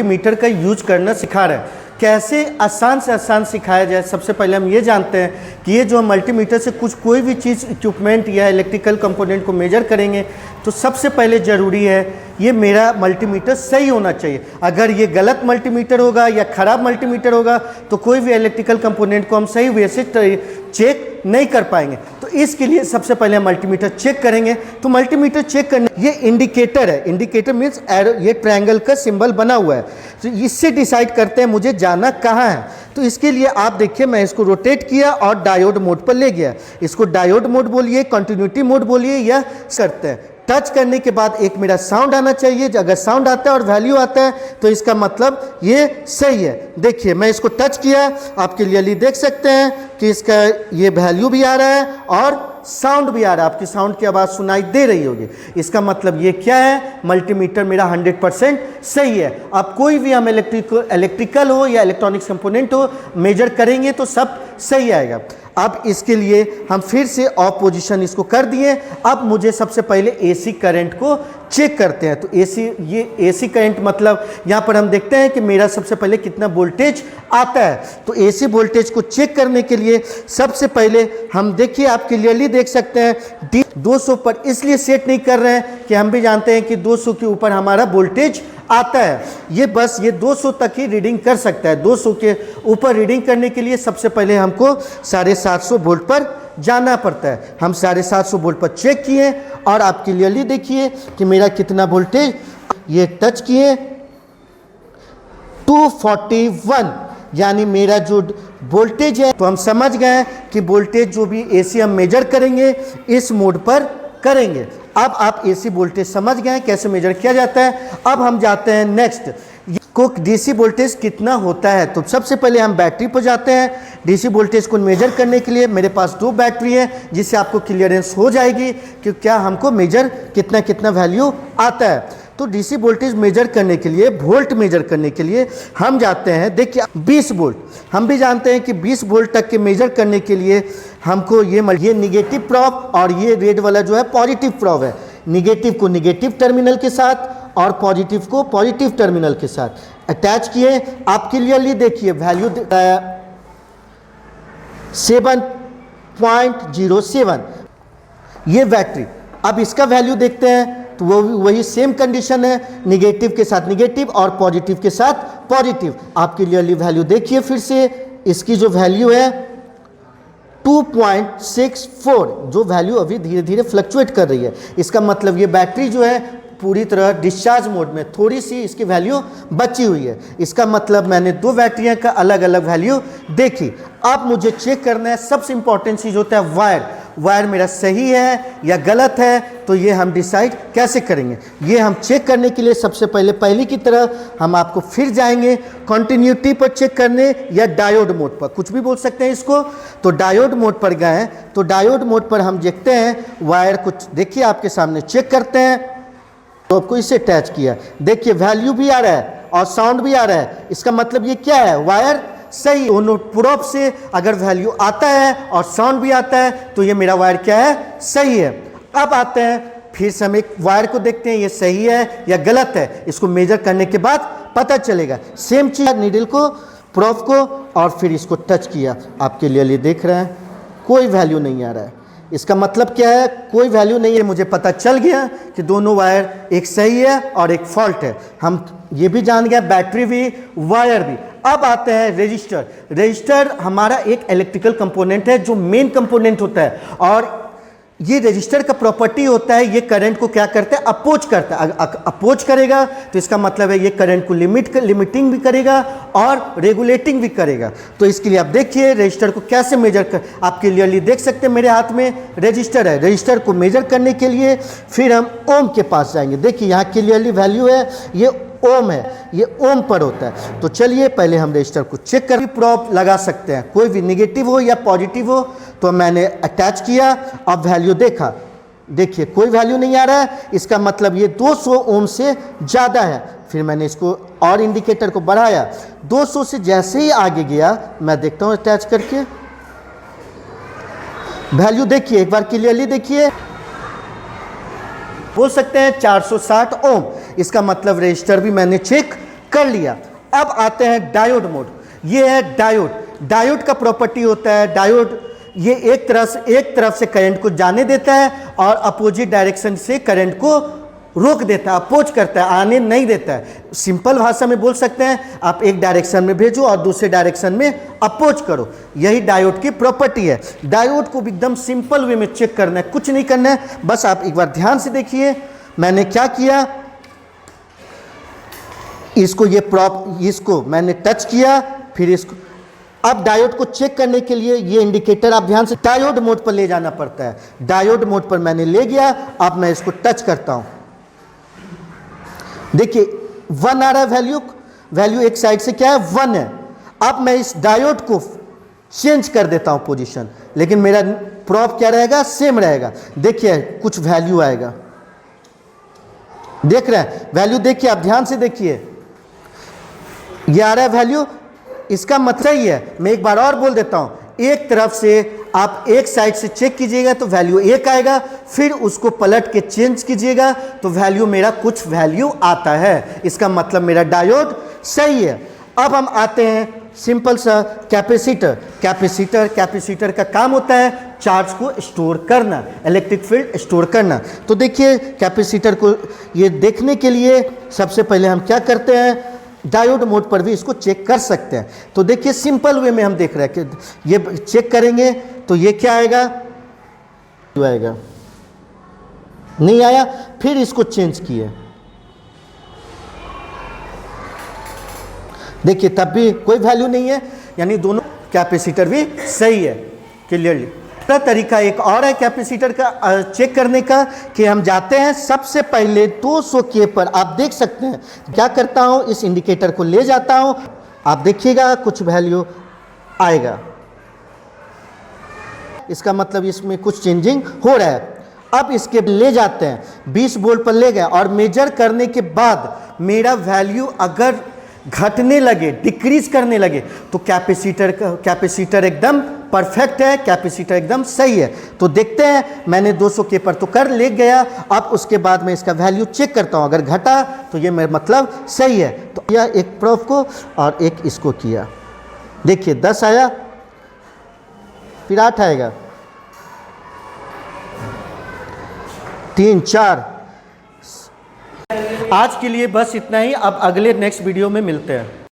Metre का use करना सिखा रहे हैं। कैसे आसान से आसान सिखाया जाए, सबसे पहले हम ये जानते हैं कि ये जो मल्टीमीटर से कोई भी चीज़ इक्विपमेंट या इलेक्ट्रिकल कंपोनेंट को मेजर करेंगे तो सबसे पहले ज़रूरी है ये मेरा मल्टीमीटर सही होना चाहिए। अगर ये गलत मल्टीमीटर होगा या ख़राब मल्टीमीटर होगा तो कोई भी इलेक्ट्रिकल कंपोनेंट को हम सही वे से चेक नहीं कर पाएंगे। तो इसके लिए सबसे पहले हम मल्टीमीटर चेक करेंगे। तो मल्टीमीटर चेक करने ये इंडिकेटर है, इंडिकेटर मीन्स एरो, ये ट्रायंगल का सिंबल बना हुआ है, तो इससे डिसाइड करते हैं मुझे जाना कहाँ है। तो इसके लिए आप देखिए मैं इसको रोटेट किया और डायोड मोड पर ले गया। इसको डायोड मोड बोलिए, कंटिन्यूटी मोड बोलिए, या करते हैं। टच करने के बाद एक मेरा साउंड आना चाहिए। अगर साउंड आता है और वैल्यू आता है तो इसका मतलब ये सही है। देखिए मैं इसको टच किया, आप क्लियरली देख सकते हैं कि इसका ये वैल्यू भी आ रहा है और साउंड भी आ रहा है। आपकी साउंड की आवाज़ सुनाई दे रही होगी। इसका मतलब ये क्या है, मल्टीमीटर मेरा 100% सही है। अब कोई भी हम इलेक्ट्रिकल हो या इलेक्ट्रॉनिक्स कंपोनेंट हो मेजर करेंगे तो सब सही आएगा। अब इसके लिए हम फिर से ऑफ पोजीशन इसको कर दिए। अब मुझे सबसे पहले एसी करंट को चेक करते हैं। तो एसी करंट मतलब यहाँ पर हम देखते हैं कि मेरा सबसे पहले कितना वोल्टेज आता है। तो एसी वोल्टेज को चेक करने के लिए सबसे पहले हम देखिए, आप क्लियरली देख सकते हैं 200 पर इसलिए सेट नहीं कर रहे हैं कि हम भी जानते हैं कि 200 के ऊपर हमारा वोल्टेज आता है। ये बस ये 200 तक ही रीडिंग कर सकता है। 200 के ऊपर रीडिंग करने के लिए सबसे पहले हमको 750 वोल्ट पर जाना पड़ता है। हम 750 वोल्ट पर चेक किए और आप क्लियरली देखिए कि मेरा कितना वोल्टेज, ये टच किए 241, यानी मेरा जो वोल्टेज है। तो हम समझ गए कि वोल्टेज जो भी एसी हम मेजर करेंगे इस मोड पर करेंगे। अब आप एसी वोल्टेज समझ गए कैसे मेजर किया जाता है। अब हम जाते हैं नेक्स्ट को डीसी वोल्टेज कितना होता है। तो सबसे पहले हम बैटरी पर जाते हैं। डीसी वोल्टेज को मेजर करने के लिए मेरे पास 2 बैटरी है, जिससे आपको क्लियरेंस हो जाएगी कि क्या हमको मेजर कितना वैल्यू आता है। तो डीसी वोल्टेज मेजर करने के लिए, वोल्ट मेजर करने के लिए हम जाते हैं, देखिए 20 वोल्ट। हम भी जानते हैं कि 20 वोल्ट तक के मेजर करने के लिए हमको ये निगेटिव प्रोब और ये रेड वाला जो है पॉजिटिव प्रोब है। निगेटिव को निगेटिव टर्मिनल के साथ और पॉजिटिव को पॉजिटिव टर्मिनल के साथ अटैच किए। आप क्लियरली देखिए वैल्यू 7.07 ये बैटरी। अब इसका वैल्यू देखते हैं तो वो वही सेम कंडीशन है, निगेटिव के साथ निगेटिव और पॉजिटिव के साथ पॉजिटिव। आप क्लियरली वैल्यू देखिए फिर से, इसकी जो वैल्यू है 2.64, जो वैल्यू अभी धीरे धीरे फ्लक्चुएट कर रही है। इसका मतलब ये बैटरी जो है पूरी तरह डिस्चार्ज मोड में, थोड़ी सी इसकी वैल्यू बची हुई है। इसका मतलब मैंने 2 बैटरियां का अलग अलग वैल्यू देखी। अब मुझे चेक करना है, सबसे इंपॉर्टेंट चीज़ होता है वायर मेरा सही है या गलत है। तो ये हम डिसाइड कैसे करेंगे, ये हम चेक करने के लिए सबसे पहले की तरह हम आपको फिर जाएंगे कंटिन्यूटी पर चेक करने या डायोड मोड पर, कुछ भी बोल सकते हैं इसको। तो डायोड मोड पर गए, तो डायोड मोड पर हम देखते हैं वायर को, देखिए आपके सामने चेक करते हैं। तो आपको इसे अटैच किया, देखिए वैल्यू भी आ रहा है और साउंड भी आ रहा है। इसका मतलब ये क्या है, वायर सही। दोनों प्रोब से अगर वैल्यू आता है और साउंड भी आता है तो ये मेरा वायर क्या है, सही है। अब आते हैं फिर से हम एक वायर को देखते हैं ये सही है या गलत है। इसको मेजर करने के बाद पता चलेगा। सेम चीज़ नीडल को, प्रोब को और फिर इसको टच किया, आप क्लियरली देख रहे हैं कोई वैल्यू नहीं आ रहा है। इसका मतलब क्या है, कोई वैल्यू नहीं है। मुझे पता चल गया कि दोनों वायर एक सही है और एक फॉल्ट है। हम ये भी जान गए, बैटरी भी वायर भी। अब आते हैं रजिस्टर। रजिस्टर हमारा एक इलेक्ट्रिकल कंपोनेंट है जो मेन कंपोनेंट होता है, और ये रजिस्टर का प्रॉपर्टी होता है ये करंट को क्या करता है, अपोज करता है। अपोज करेगा तो इसका मतलब है ये करंट को लिमिटिंग भी करेगा और रेगुलेटिंग भी करेगा। तो इसके लिए आप देखिए रजिस्टर को कैसे मेजर कर, आप क्लियरली देख सकते हैं मेरे हाथ में रजिस्टर है। रजिस्टर को मेजर करने के लिए फिर हम ओम के पास जाएंगे। देखिए यहाँ क्लियरली वैल्यू है, ये ओम है, ये ओम पर होता है। तो चलिए पहले हम रजिस्टर को चेक कर प्रोब लगा सकते हैं, कोई भी निगेटिव हो या पॉजिटिव हो। तो मैंने अटैच किया, अब वैल्यू देखा, देखिए कोई वैल्यू नहीं आ रहा है। इसका मतलब ये 200 ओम से ज़्यादा है। फिर मैंने इसको और इंडिकेटर को बढ़ाया, 200 से जैसे ही आगे गया, मैं देखता हूँ अटैच करके वैल्यू देखिए, एक बार क्लियरली देखिए, बोल सकते हैं 460 ओम। इसका मतलब रजिस्टर भी मैंने चेक कर लिया। अब आते हैं डायोड मोड। ये है डायोड। डायोड का प्रॉपर्टी होता है, डायोड ये एक तरफ से करंट को जाने देता है और अपोजिट डायरेक्शन से करंट को रोक देता है, अपोज करता है, आने नहीं देता है। सिंपल भाषा में बोल सकते हैं, आप एक डायरेक्शन में भेजो और दूसरे डायरेक्शन में अपोज करो। यही डायोड की प्रॉपर्टी है। डायोड को एकदम सिंपल वे में चेक करना है, कुछ नहीं करना है, बस आप एक बार ध्यान से देखिए मैंने क्या किया। इसको मैंने टच किया, फिर इसको। अब डायोड को चेक करने के लिए ये इंडिकेटर आप ध्यान से डायोड मोड पर ले जाना पड़ता है। डायोड मोड पर मैंने ले गया, अब मैं इसको टच करता हूं। देखिए 1 आ रहा है, वैल्यू एक साइड से क्या है 1 है। अब मैं इस डायोड को चेंज कर देता हूं पोजीशन, लेकिन मेरा प्रोब क्या रहेगा, सेम रहेगा। देखिए कुछ वैल्यू आएगा, देख रहे हैं वैल्यू, देखिए आप ध्यान से देखिए ये आ रहा है वैल्यू। इसका मतलब ही है, मैं एक बार और बोल देता हूं, एक तरफ से आप एक साइड से चेक कीजिएगा तो वैल्यू 1 आएगा, फिर उसको पलट के चेंज कीजिएगा तो वैल्यू मेरा कुछ वैल्यू आता है। इसका मतलब मेरा डायोड सही है। अब हम आते हैं सिंपल सा कैपेसिटर। कैपेसिटर का काम होता है चार्ज को स्टोर करना, इलेक्ट्रिक फील्ड स्टोर करना। तो देखिए कैपेसिटर को ये देखने के लिए सबसे पहले हम क्या करते हैं, डायोड मोड पर भी इसको चेक कर सकते हैं। तो देखिए सिंपल वे में हम देख रहे हैं कि ये चेक करेंगे तो ये क्या आएगा, नहीं आया, फिर इसको चेंज किए, देखिए तब भी कोई वैल्यू नहीं है, यानी दोनों कैपेसिटर भी सही है क्लियरली। तरीका एक और है कैपेसिटर का चेक करने का कि हम जाते हैं सबसे पहले 200 के पर, आप देख सकते हैं क्या करता हूं, इस इंडिकेटर को ले जाता हूं, आप देखिएगा कुछ वैल्यू आएगा, इसका मतलब इसमें कुछ चेंजिंग हो रहा है। अब इसके ले जाते हैं 20 वोल्ट पर ले गए और मेजर करने के बाद मेरा वैल्यू अगर घटने लगे, डिक्रीज करने लगे, तो कैपेसिटर एकदम परफेक्ट है, कैपेसिटर एकदम सही है। तो देखते हैं मैंने 200 के पर तो कर ले गया, अब उसके बाद मैं इसका वैल्यू चेक करता हूं, अगर घटा तो ये मेरा मतलब सही है। तो यह एक प्रूफ को और एक इसको किया, देखिए 10 आया, फिर 8 आएगा, 3 4। आज के लिए बस इतना ही, अब अगले नेक्स्ट वीडियो में मिलते हैं।